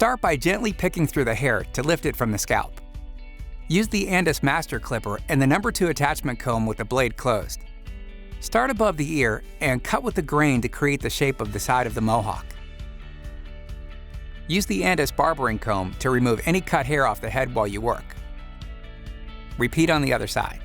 Start by gently picking through the hair to lift it from the scalp. Use the Andis master clipper and the No. 2 attachment comb with the blade closed. Start above the ear and cut with the grain to create the shape of the side of the mohawk. Use the Andis barbering comb to remove any cut hair off the head while you work. Repeat on the other side.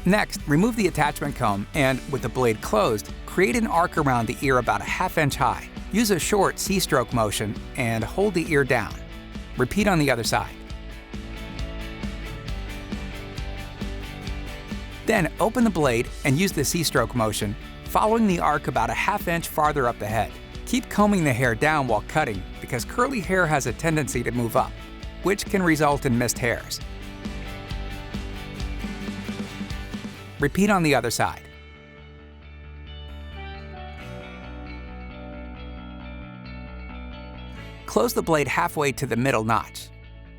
Next, remove the attachment comb and, with the blade closed, create an arc around the ear about a ½ inch high. Use a short C-stroke motion and hold the ear down. Repeat on the other side. Then open the blade and use the C-stroke motion, following the arc about a ½ inch farther up the head. Keep combing the hair down while cutting because curly hair has a tendency to move up, which can result in missed hairs. Repeat on the other side. Close the blade halfway to the middle notch.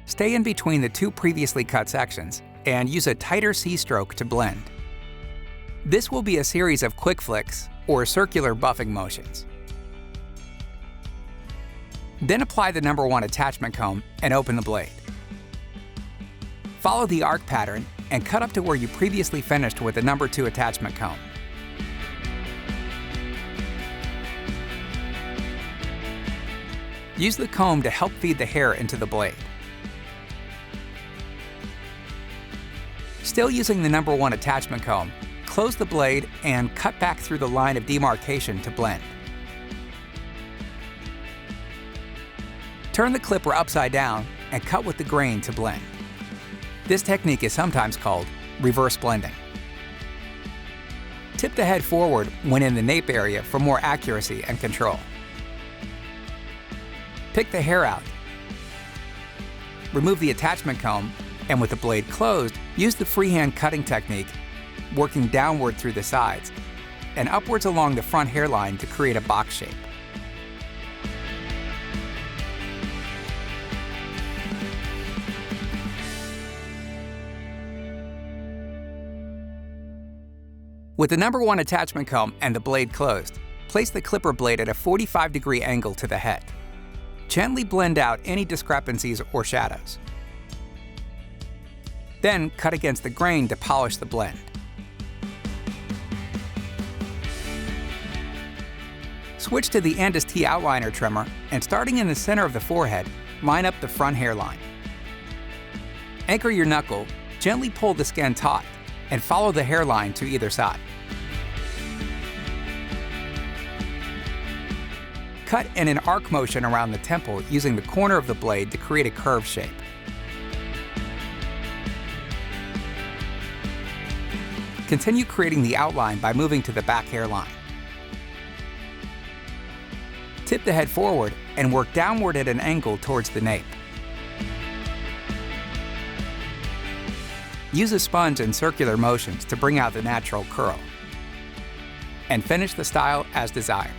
Stay in between the two previously cut sections and use a tighter C-stroke to blend. This will be a series of quick flicks or circular buffing motions. Then apply the No. 1 attachment comb and open the blade. Follow the arc pattern and cut up to where you previously finished with the No. 2 attachment comb. Use the comb to help feed the hair into the blade. Still using the No. 1 attachment comb, close the blade and cut back through the line of demarcation to blend. Turn the clipper upside down and cut with the grain to blend. This technique is sometimes called reverse blending. Tip the head forward when in the nape area for more accuracy and control. Pick the hair out. Remove the attachment comb, and with the blade closed, use the freehand cutting technique, working downward through the sides and upwards along the front hairline to create a box shape. With the No. 1 attachment comb and the blade closed, place the clipper blade at a 45-degree angle to the head. Gently blend out any discrepancies or shadows. Then cut against the grain to polish the blend. Switch to the Andis T outliner trimmer and, starting in the center of the forehead, line up the front hairline. Anchor your knuckle, gently pull the skin taut, and follow the hairline to either side. Cut in an arc motion around the temple using the corner of the blade to create a curved shape. Continue creating the outline by moving to the back hairline. Tip the head forward and work downward at an angle towards the nape. Use a sponge in circular motions to bring out the natural curl. And finish the style as desired.